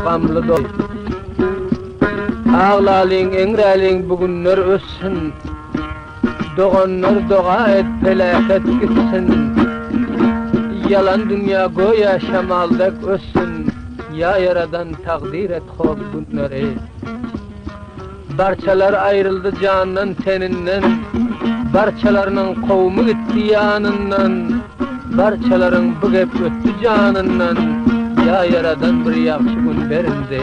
gamly doy. Ağlalyň, eňräliň bugünler össün. Doğanlar doğa et felaket gitsin. Yalan dünya goya şamaldak össün. Ya yaradan takdir et hob günleri. Barçalar ayrıldı candan teninden. Barçalarının qowmy gitdi yanından. Barçaların bugep öttü canından. Ya yaradan bir yaxşı gün berindi.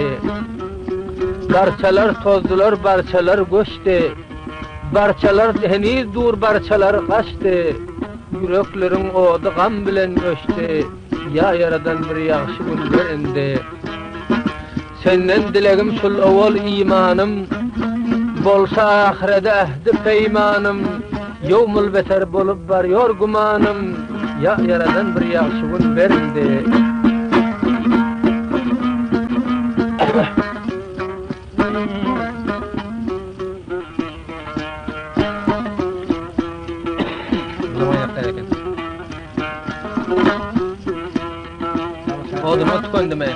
Barçalar tozdular, barçalar göçti. Barçalar heniz dur, barçalar kaçtı. Yüreklerin odu gam bilen göçti. Ya yaradan bir yaxşı gün berindi. Senden dilegim şul awal imanım. Bolsa ahirede ahdi peymanım. Yowmul beter bolup baryor gumanım. Ya yaradan bir yaxşı gün berindi. Oduma tükendime.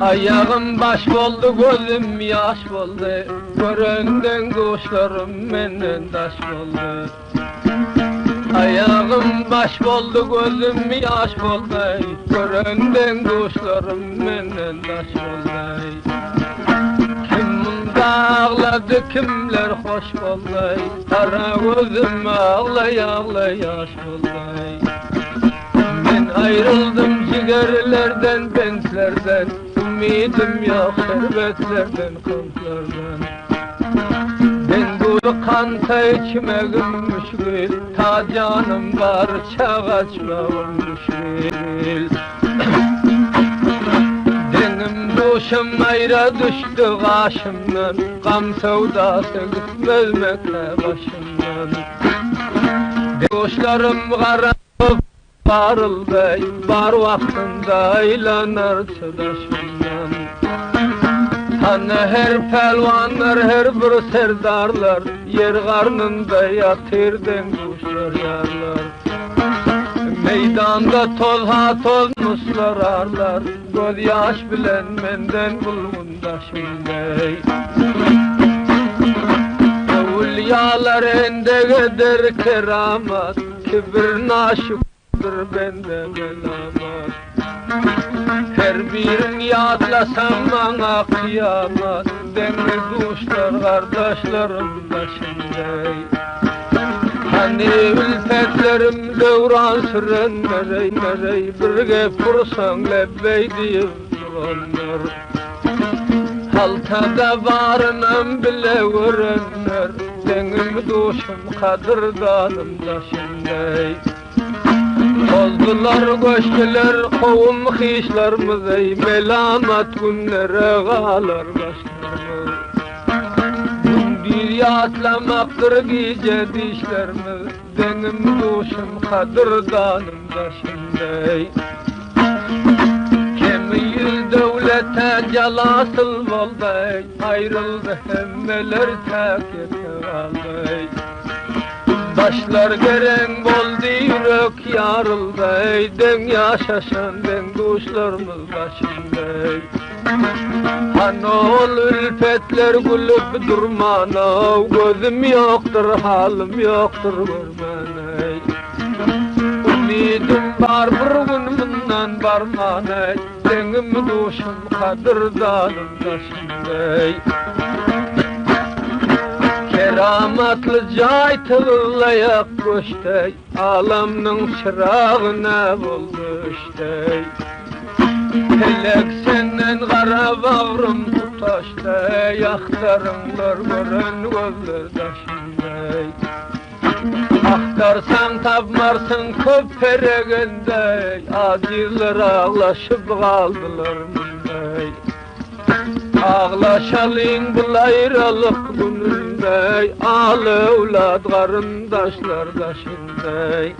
Ayağım baş boldu, gözüm yaş boldu. Görenden kuşlarım menden taş boldu. Ayağım baş boldu, gözüm yaş boldu. Görenden kuşlarım menden taş boldu. Kim munda ağladı, kimler hoş boldu. Kara gözüm ağlay ağlay yaş boldu. Ayrıldım cigerlerden, bentlerden. Ümidim yok şerbetlerden, kamplardan. Ben bu kanta içmegim müşkil. Ta canım var çağaçmağım müşkil. Denim duşum ayra düştü kaşımdan. Gam sevdası gitmez Mekke başımdan. Duşlarım kararıp barılday, bar vaktinde aylanar sıdaşımdan. Hani her pelvanlar, her bir serdarlar, yer karnında yatırden kuşlar yarlar. Meydanda tozha tozmuşlar arlar, göz yaş bilen menden bulgundaşımday. Evliyalar endegedir keramat, kibir naşuk bende melamat. Her birini yadlasam bana kıyamat. Demir kuşlar kardeşlerim başımday. Hani ülfetlerim devran süren nerey nerey. Birge kursan lebbey deyip duranlar. Haltada varınım bile görenler. Benim duşum kadırdanım başımday. Tozdular göçtüler kovum hişlerimiz. Melamat günlere ağlar başlarımız. Bir yatlamaktır gece dişlerimiz. Benim duşum kadırdanım başımday. Kemi yüz devlete calasıl volday. Ayrıldı hemmeler takete kalday. Başlar geren boldu, yürek yarıldı. Den yaşaşan den kuşlarımız başındey. Hanol ülfetler gülüp durmana. Gözüm yoktur, halim yoktur görmeney. Ümidim var bir gün bundan barmaney. Denim duşum kadırdanım taşındey. Keramatlı cay tığlayak göçtey. Alamның çırağına boldu iştey. Helek senden kara bağrım tutaştey. Aktarınlar gören gözler taşındey. Aktarsan tapmarsın köp peregendey. Acılar ağlaşıp kaldılar mındey. Ağlaşalın bu ayrılık günündey. Al evlad karındaşlar taşındey.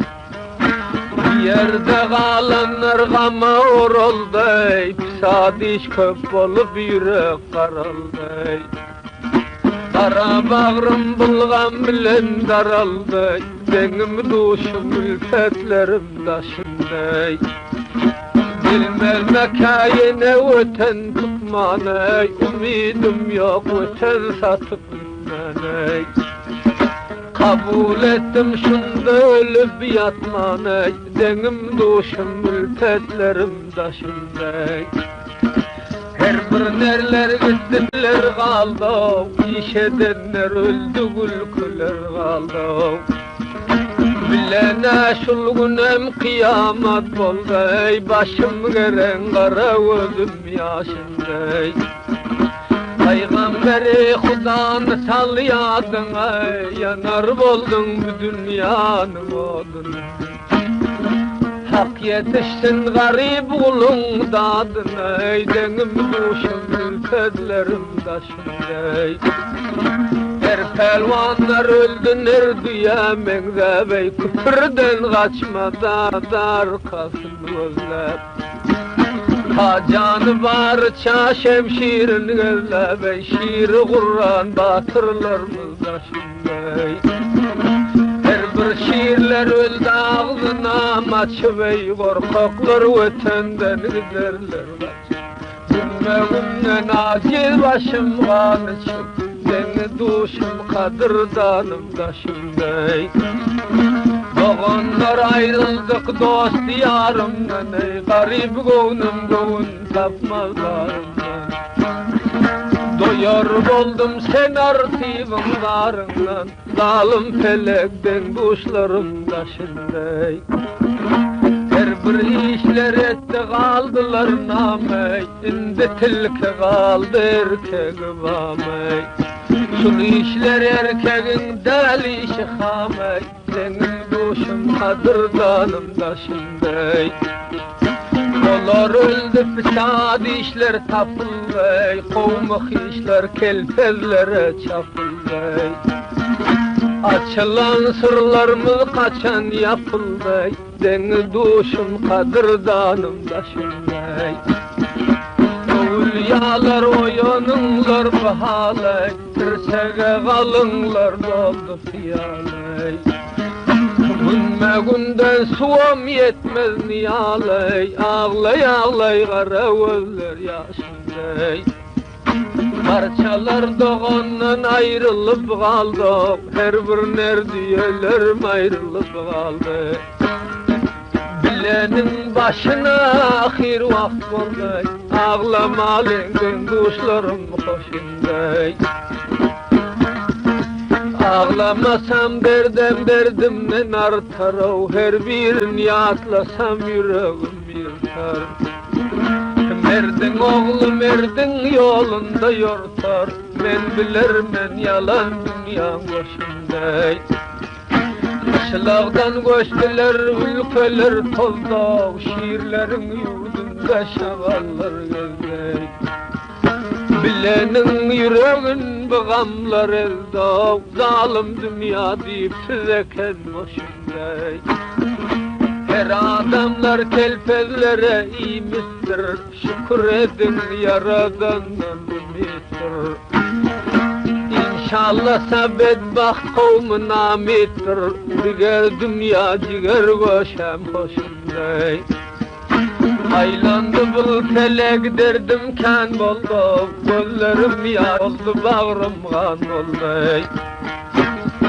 Yerde kalanlar gama orolday. Pisadiş köp olup yürek karalday. Kara bağrım bulgan bilen daralday. Benim duşum ülfetlerim taşınday. Bilmez mekayene öten tutmanay, umidim yok öten satıp gitmenay. Kabul ettim şunda ölüp yatmanay, denim duşum mülketlerim daşınday. Her bir nerler gittiler kaldı, iş edenler öldü gülküler kaldı. Bilene şul günem kıyamet bolday, başım geren kara gözüm yaşınday. Peygamberi Hudanı salyadın ay, yanar boldun bu dünyanın odun. Hak yetişsin garip kulun dadın ay, denim duşum ülketlerim taşınday. Her pelvanlar öldü nerdüyemen bey, küfürden kaçmadan arkasın gözler. Ta canı var ça şemşirin gözle bey, şiiri Kur'an batırlarımız taşınday. Her bir şiirler öldü ağzına maçı bey, korkaklar ötenden giderler kaç. Gümme aciz başım kanıçım, seni duşum kadırdanım taşınday. Doğanlar ayrıldık dost diyarımdan, ey garip gönlüm gönlüm tapmazlarımdan. Doyar boldum sen artıvımlarından, zalim felekten kuşlarım taşınday. Her bir işler etti kaldılar namey, indi tilki kaldı erkek vamey. Şul işler erkeğin deli işi hamey, senin duşum kadırdanım taşınday. Olar öldü fesad işler tapılday, kovmak işler kelpezlere çapılday. Açılan sırlarımız kaçan yapılday, deni duşum kadırdanım taşınday. Evliyalar oyununlar bahalay, tirsege kalınlar doldu fiyalay. Günme günden suam yetmez niyalay, ağlay ağlay kara gözler yaşınday. Parçalar doğandan ayrılıp kaldık, her bir nerdiyelerim ayrılıp kaldı. Bilenin başına ahir vakt olday, ağlamalıyım kuşlarım hoşunday. Ağlamasam derdimden artar, her bir niyatlasam yüreğim yırtar. Merdin oğlu merdin yolunda yortar, men bilermen yalan dünya başınday. Kışlağdan göçtüler ülkeler tozda, şiirlerin yurdunda şavallar gezday. Bilenin yüreğin bağamlar elde, zalim dünya deyip sizeken boşunday. Her adamlar kelpezlere iyimizdir, şükür edin yaradandan ümittir. İnşallah bedbaht kavmin amittir, diger dünya ciger goşam hoşunday. Aylandı bu felek derdim kan boldu, gözlerim ya oldu bağrım kan oldu.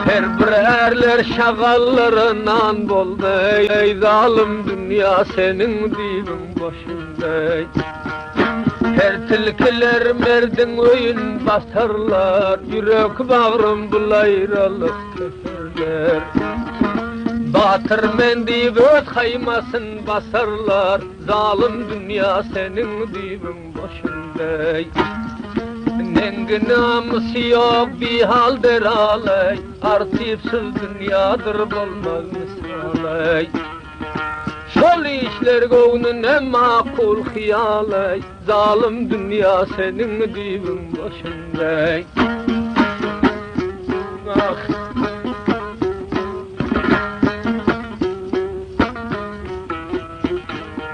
Her bir erler şagallarından boldu, ey zalim dünya senin dibin başında. Her tilkiler merdin oyun basarlar, yürek bağrım bulayralık küfürler. Batır mendi göz kaymasın basarlar, zalim dünya senin dibin başında. Nengi namusu yok bir halder alay, artifsiz dünyadır bulmaz misalay. Şol işler gönlüne makul hiyalay, zalim dünya senin dibin başında.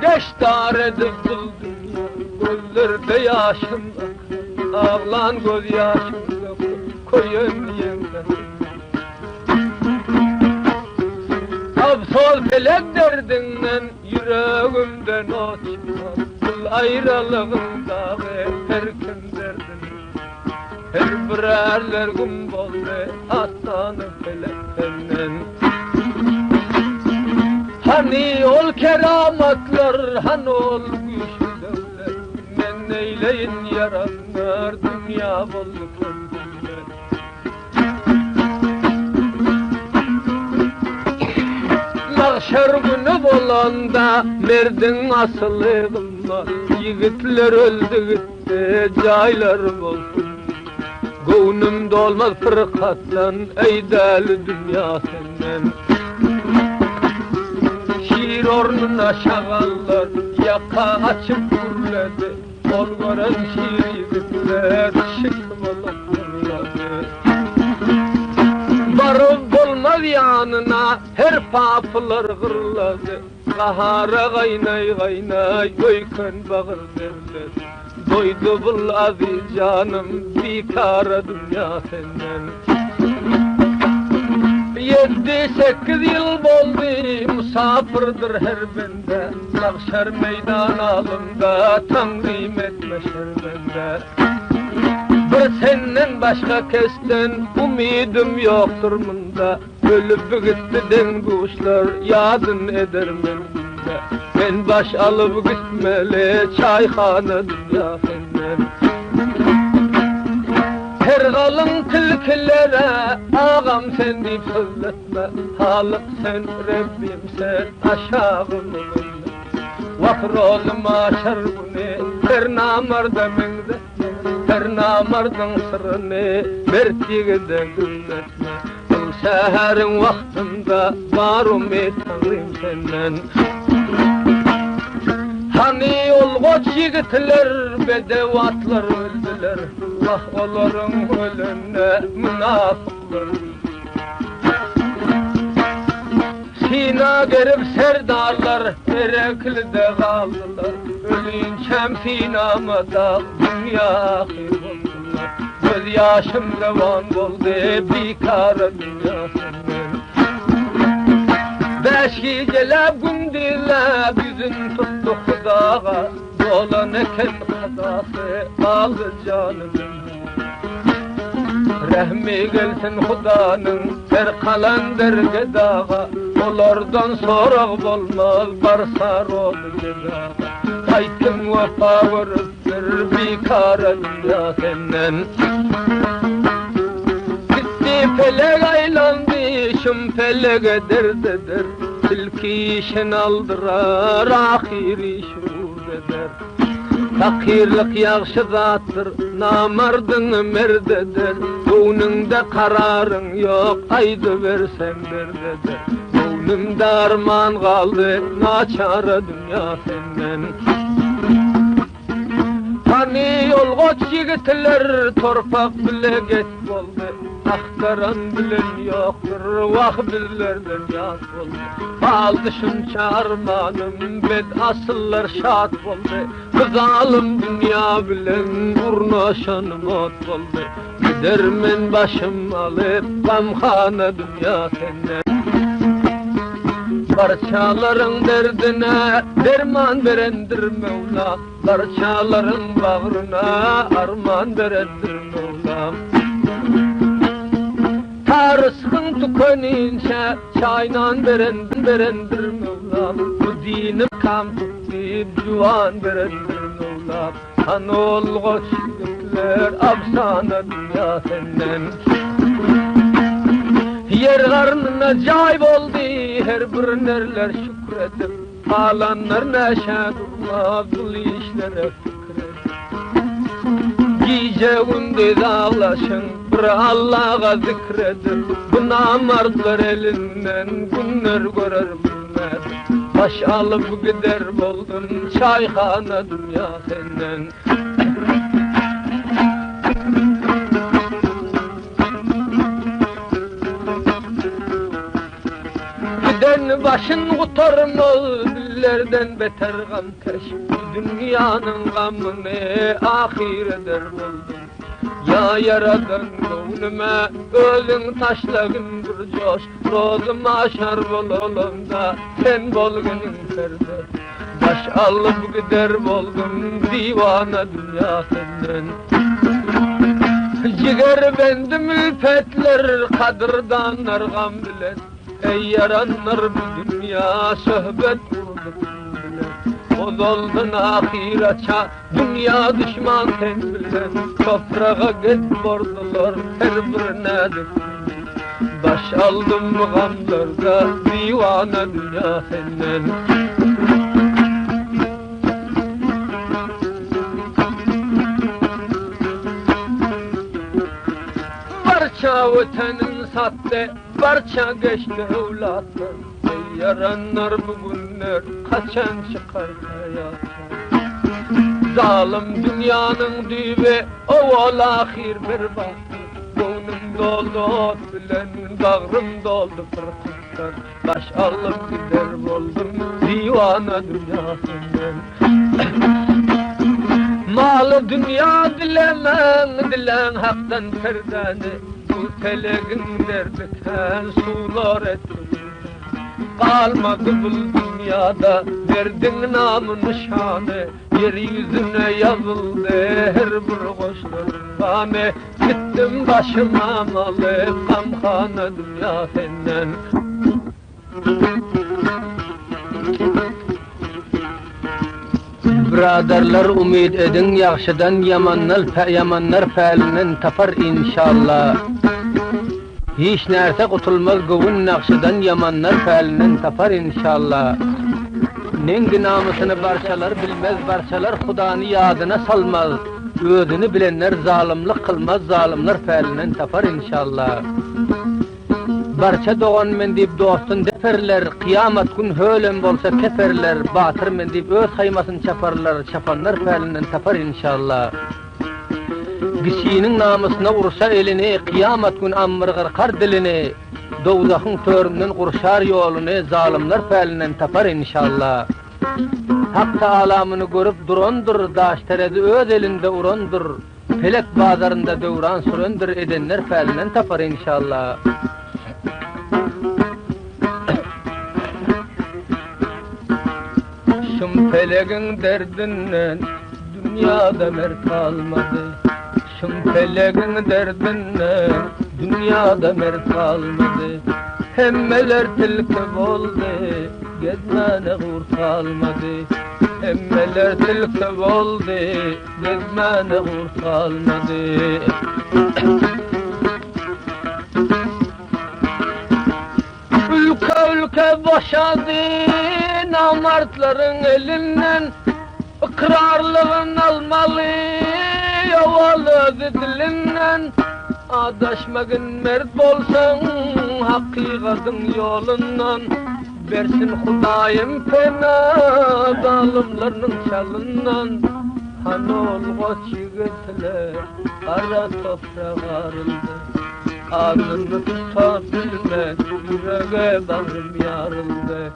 Deştar edip bul dünya, gözlerde yaşım ağlan göz yaşımda koyun yeniden. Absol felek derdinden yüreğimden açmaz. Kıl ayrılığındağı her kim derdin. Her birerler gün boldu aslanı felekten. Hani ol keramatlar, hani ol güçlü devlet. Men neyleyin yaranlar, dünya boldu kendimler. Mahşer günü bolanda merdin asılığım var. Yigitler öldü gitti, caylar bolsun. Gönlüm dolmaz fırkattan, ey deli dünya senden. Şiir ornuna şagallar, yaka açıp gürledi. Ol gören şiir yigitler, şık bolup gürledi. Varıp olmaz yanına, her papılar gırladı. Kahara gaynay gaynay, öykön bağır derler. Doydu bul aziz canım, bikara dünya senden. 7-8 yıl boldu, musafırdır her bende. Mahşer meydan alında, tanrım etme şerbende. Bir senden başka kesten umidim yoktur munda. Ölüp gitti den kuşlar, yadın eder mende. Ben baş alıp gitmeli, çayhana dünya senden. Her kalın tilkilere ağam sen deyip sözletme. Halık sen, Rabbim sen, aşağımı önle. Vakır oğlum aşar bunu, her namarda menzetme. Her namardın sırrını, mertliğinde gülmetme. Bu seherin vaktında varım tanrım senden. Hani ol koç yigitler, bedevatlar öldüler. Vah oların ölünne münafıklar. Sina gerip serdarlar, Ereklide kaldılar. Ölünçem sinama da dünya ahir oldular. Göz yaşım revan oldu, bikara dünya senden. Beş geceler gündüzler, yüzün tuttu hudağa. Dolan eken kadası, aldı canımın. Rahmi gelsin Hudanın, her kalan dergedağa. Olardan sorak bolmaz, barsar ol cezağa. Kaytım vefa vuruptur, bikara dünya senden. Gitti felek aylandı, şum felege derdedir. Tilki işen aldırar, ahiri şuur eder. Fakirlik yaxşı zattır, namardın merdedir. Gönlünde kararın yok, aydı versem derdedir. Gönlümde arman kaldı, naçara dünya senden. Hani yol koç yigitler, torpak bile geç oldu. Aktaran bilen yoktur, vah bizlerden yaz oldu. Aldı şunça armanım, bed asıllar şat oldu. Kızalım dünya bilen, urnaşanım ot oldu. Gidermen başım alıp, gamhana dünya senden. Parçaların derdine derman verendir Mevla. Parçaların bağrına arman verendir Mevla. Tarısın tükenince çaynan verendir Mevla. Bu dinim kam tutuyup juvan verendir Mevla. Anol koç yigitler afsana dünya senden. Yer karnına cay oldu, her bir nerler şükredip. Alanlar neşe durmaz, bu işlere fikredip. Gece gündüz ağlaşın, bir Allah'a zikredip. Bu namardlar elinden günler görer bilmez. Baş alıp gider boldun, çayhana dünya senden. Giden başın kurtarmaz, dillerden beter gam keş. Dünyanın gamını ahir eder buldum. Ya yaradan gönlüme özün taşlagın bir coş, rozum aşar bolalım da sen bolgunun perde. Baş alıp gider bolgun divana dünya senden. Jiger bendim ülfetler kadırdanlar gam bilen. Ey yaranlar bu dünya sohbet kurduk bilen. Ozoldun ahiraça dünya düşman sen bilen. Toprağa git bordular her birine dökün. Baş aldım gamlarda divana dünya senden. Barça vatanın sattı, barça geçti evlatlar. Ey yaranlar bugünler kaçan çıkar hayatlar. Zalim dünyanın düğü oval ahir bir baktı. Gönlüm doldu ot bilen, bağrım doldu fırtıklar. Baş alıp gider oldum divana dünya senden. Malı dünya dilemen, dilen haktan perdani. Bu telegin derditen sular ettin. Kalmadı bu dünyada verdin namını şanı. Yeryüzüne yazıldı her bir koşlarım. Gittim başıma malı gamhana dünya senden. Braderler umid edin yaxşıdan yamanlar fəalindən tapar inşallah. Hiç nerse kutulmaz gövün nakşıdan yamanlar fəalindən tapar inşallah. Nengi namusunu barçalar bilmez, barçalar Hudanı yadına salmaz. Özünü bilenler zalimlik kılmaz, zalimler fəalindən tapar inşallah. Barça doğan men deyip dostun deferler, kıyamet gün hölem bolsa keferler, batır men deyip öz haymasını çaparlar, çapanlar fəalindən tapar inşallah. Kişinin namusuna ursa elini, kıyamet gün ammırgır kar dilini, dozakın töründen kurşar yolunu, zalimler fəalindən tapar inşallah. Hak Taalamını görüp durandır, daş teredi öz elinde urandır, felek bazarında dövran süründür edenler fəalindən tapar inşallah. Şum feleğin derdinden dünyada mert kalmadı. Şum feleğin derdinden dünyada mert kalmadı. Hemmeler tilki oldu, gezmene uğur kalmadı. Hemmeler tilki oldu, gezmene uğur kalmadı. Ülke boşadı namartların elinden, ikrarlığın almalı yovalı dilinden. Adaşmagın mert bolsan hakikatin yolundan, versin Hudayım fena zalimlerinin çalından. Hanol koç yigitler ara toprağa arıldı, ağzını tutar bilmez yüreğe bağrım yarıldı.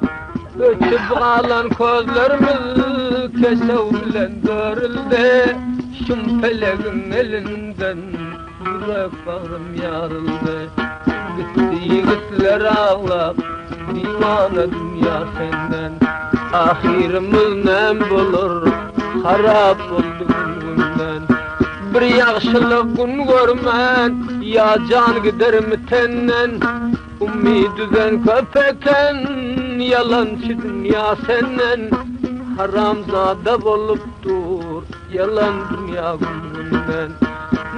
Öçüp kalan közlerimiz kesev bilen dörüldü. Şum feleğin elinden yürek bağrım yarıldı. Gitti yigitler ağlap divana dünya senden. Ahirimiz nem bulur harap oldu günden. Bir yaxşılık gün görmen ya can gider mi tenden. Ummidüden köpeken yalancı dünya senden. Haramzade bolup dur yalan dünya günden.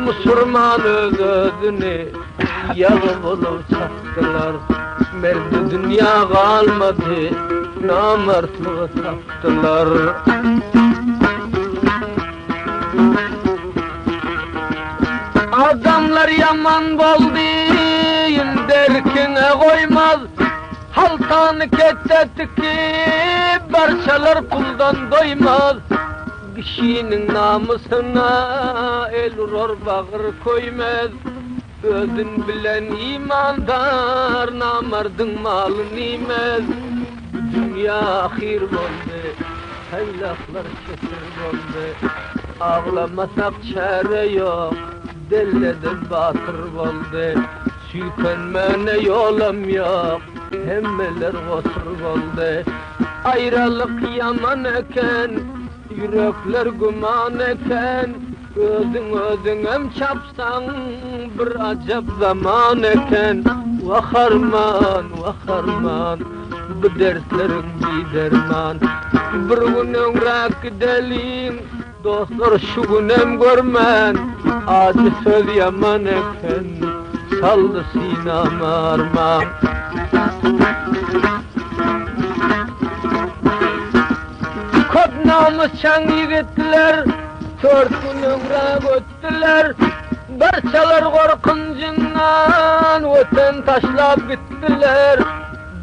Müslüman özünü yalı bulup çaktılar. Merdi dünya kalmadı, namertlığı taptılar. Adamlar yaman boldu, derkine koymaz. Haltanı kettetti ki, barçalar puldan doymaz. Kişinin namusuna el urur bağır koymaz. Özün bilen imandar, namardın malın imez. Dünya ahir oldu, haylaklar çetir oldu. Ağlamasak çare yok, dellede batır boldu. Süykenmene yolam yok, hemmeler otur boldu. Ayrılık yaman eken, yürekler güman eken, özüngem çapsan bir acap zaman eken. Vaharman, vaharman, bu dertlerin bir derman. Bir gün ömrak gidelim, dostlar şu günem görmen. Acı söz yaman eken, saldı sinam arman. Kod namusçan yigitler, 4 gün ömrak öttüler. Barçalar korkuncundan vatan taşlap gittiler.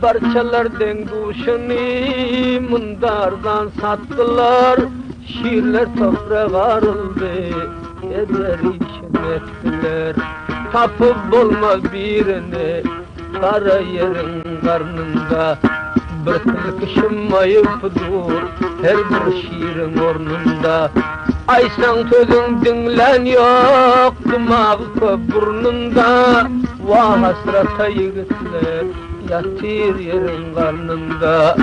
Barçalar denguşunu mundardan sattılar. Şiirler toprağa arıldı, eder işin ettiler. Tapıp bulmaz birini, kara yerin karnında. Bir tilkişim ayıp dur, her bir şiirin ornunda. Aysan sözün dinlen yok, dımağı köp burnunda. Vah hasrata yigitler, yatır yerin karnında.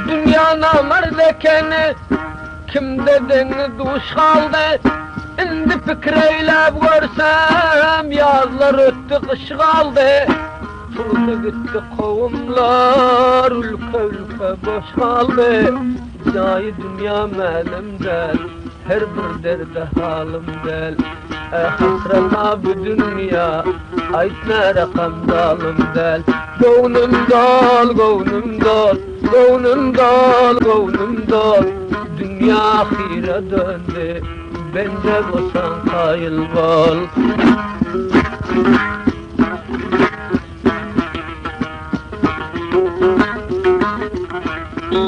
Dünya namard ekeni, kim dedeni duş kaldı. Indi fikreylep görsem, yazlar öttü kış kaldı. Turdu gitti kovumlar, ülke ülke boş kaldı. Cahil dünya melimdel, her bir derde halimdel. Hasrata bu dünya, ait ne rakam zalimdel. Gönlüm dol, gönlüm dol, gönlüm dol, gönlüm dol. Dünya ahire döndü, bence olsan kayıl bol.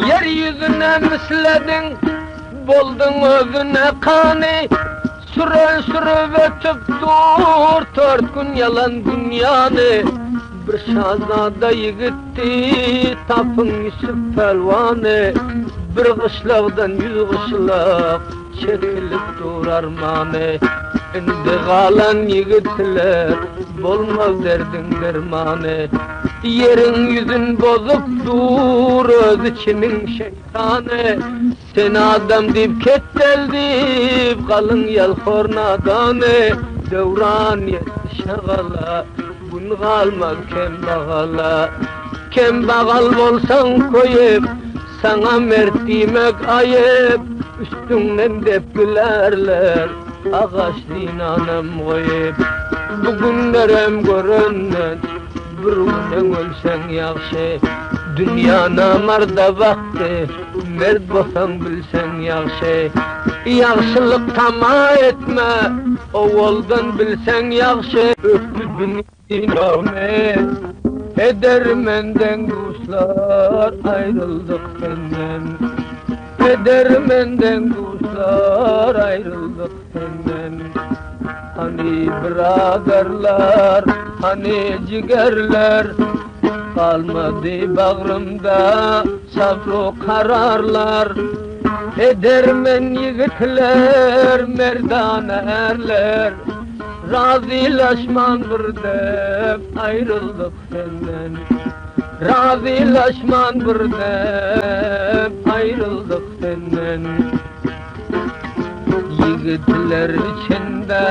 Yeryüzüne misledin, buldun özüne kanı. Süren sürüvetip dur, 4 gün yalan dünyanı. Bir şahzada yigitti, tapın Yusuf pelvanı. Bir kışlaktan 100 kışlak, çekilip dur armanı. Indi kalan yigitler, bulmaz derdin dermanı. Yerin yüzün bozup dur, öz içinin şeytanı. Sen adam deyip kettel deyip, kalın yalhor nadanı. Devran yetişagala, gün kalmaz kembagala. Kembagal bolsan koyup, sana mert demek ayıp. Üstünden dep gülerler, ağaç dinanem koyup. Bugünlerem görünnen, bir günden ölsen yakşı. Dünya namarda vakti, mert bolsan bilsen yakşı. Yakşılık tama etme, o yoldan bilsen yakşı. Öpübün diname, eder menden kuşlar, ayrıldık senden. Eder menden kuşlar, ayrıldık senden. Hani biraderler, hani cigerler, kalmadı bağrımda sabru kararlar. Edermen yigitler, merdane erler, razılaşman bir dep, ayrıldık senden. Razılaşman bir dep, ayrıldık senden. Yigitler içinde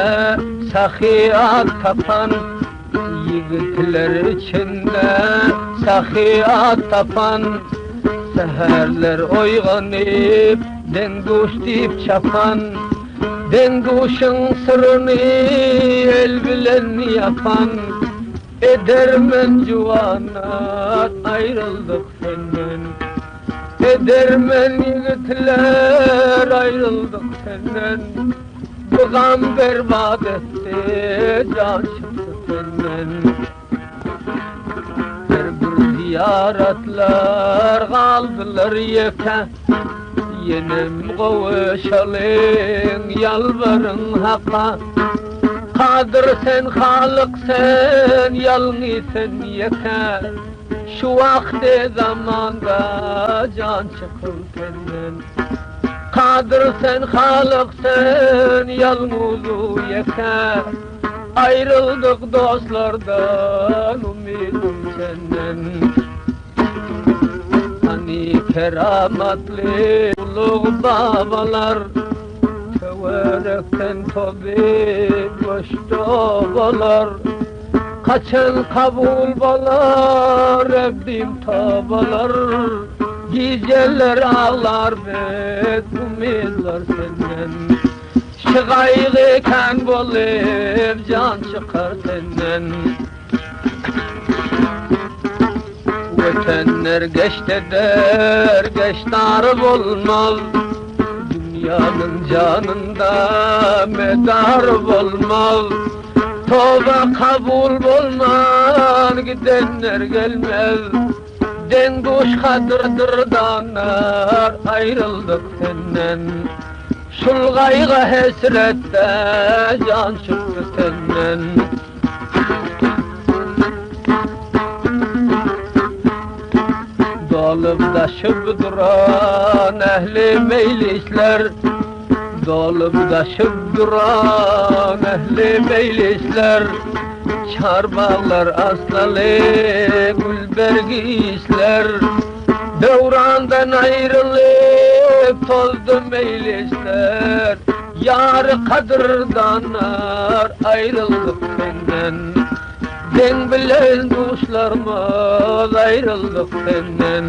sahiyat tapan, yigitler içinde sahiyat tapan. Seherler oyganıp, denduş deyip çapan. Denduşun sırrını el bilen yapan. Edermen cuvanat, ayrıldık senden. Edermen yigitler, ayrıldık senden. Bu gam berbat etti, can çıktı senden. Her bir ziyaretler kaldılar yeke. Yenim kavuşalım, yalvarın haka. Kadir sen, Halık sen, yalnız sen yeter. Şu vakti zamanda can çıkır senden. Kadir sen, Halık sen, yalnız yeter. Ayrıldık dostlardan, ümidim senden. Hani keramatli ulu babalar, teverekten tabi koştu obalar. Kaçın kabul balar, Rabbim tabalar. Geceler ağlar ve umidler senden. Şıgayğı kan bolup can çıkar senden. Ötenler geçti der, geçtarı olmaz. Dünyanın canında medar olmaz. Tövbe kabul olmaz, gidenler gelmez. Denduş kadırdırdanar, ayrıldık senden. Şul gaygı hesrette can çıktı senden. Dolup taşıp duran ehli meclisler, dolup taşıp duran ehli meclisler. Çarbağlar aslalı gülbergisler, devrandan ayrılıp tozdu meclisler. Yar kadırdanar, ayrıldık senden. Den bilen dostlarımız, ayrıldık senden.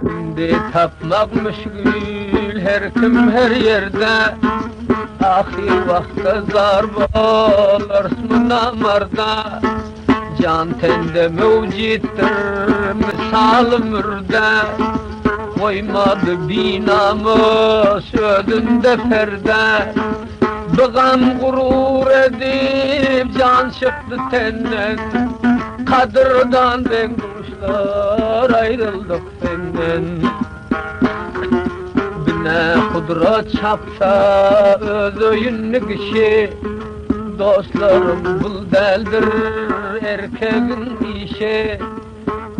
Şimdi tapmakmış gül her kim her yerde. Ahir vakti zarb olursun namarda. Can tende mevcittir misal mürde. Koymadı binamız ödünde perde. Bıgam gurur edip can çıktı tenden. Kadırdan ben kuşlar, ayrıldık senden. Bine kudret çapsa özöyünlü kişi. Dostlarım bul deldir erkeğin işi.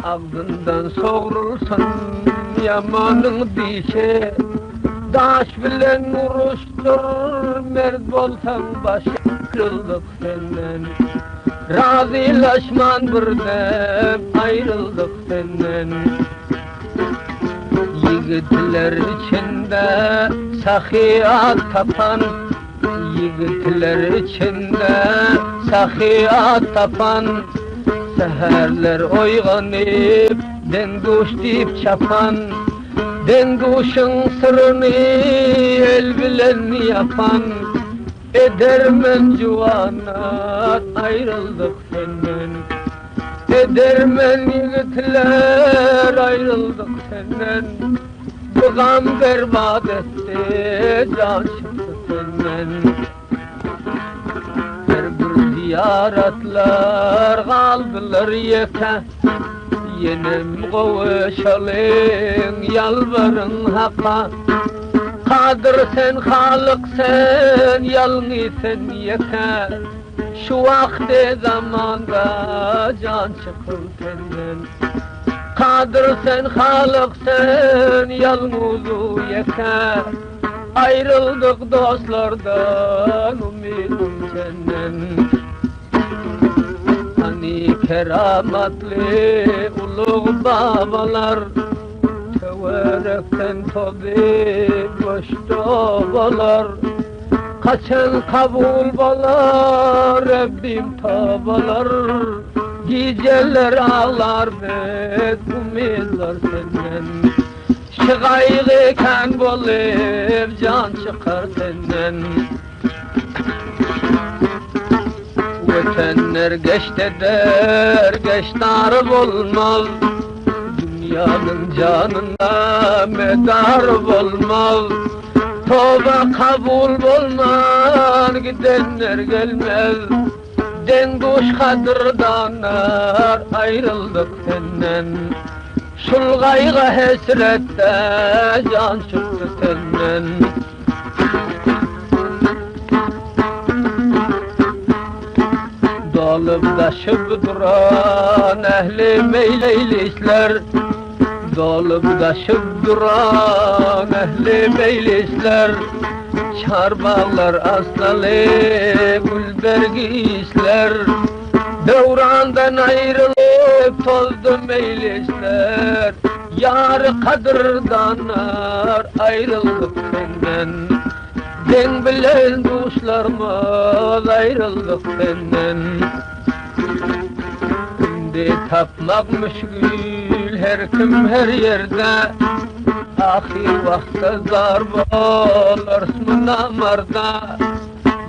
Ağzından soğurulsun yamanın dişi. Daş bilen vuruştur, mert bolsan baş, kırıldık senden. Razılaşman birdem, ayrıldık senden. Yigitler içinde sahiyat tapan, yigitler içinde sahiyat tapan. Seherler oyganıp denduş deyip çapan. Denduşun sırrını el bilen yapan. Edermen cuvanat, ayrıldık senden. Edermen yigitler, ayrıldık senden. Bu gam berbat etti, can çıktı senden. Her bir ziyaretler kaldılar yeke. Yenim kavuşalım yalvarın haka. Kadir sen, Halık sen, yalnız sen yeter. Şu vakti zamanda can çıkır senden. Kadir sen, Halık sen, yalnız yeter. Ayrıldık dostlardan, ümidim senden. Hani keramatli ulu babalar, teverekten tabi koştu obalar. Kaçın kabul balar, Rabbim tabalar. Geceler ağlar ve umidler senden. Şıgayğı kan bolup can çıkar senden. Ötenler geçti der, geçtarı olmaz. Dünyanın canına medar olmaz. Tövbe kabul olmaz, gidenler gelmez. Denduş kadırdanar, ayrıldık senden. Şul gaygı hesrette can çıktı senden. dolup taşıp duran ehli meylisler, dolup taşıp duran ehli meylisler, çarbağlar asnalı gülbergisler, devrandan ayrılıp tozdu meylisler, yar kadırdanar ayrıldık senden. Den bilen dostlarımız ayrıldık senden. Şimdi tapmak müşkül her kim her yerde, ahir vakta zar bolarsın namarda.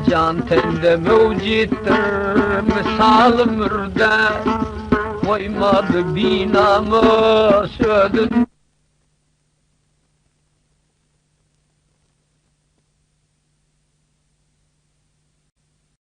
Can tende mevcittir misal mürde, koymadı binamı södün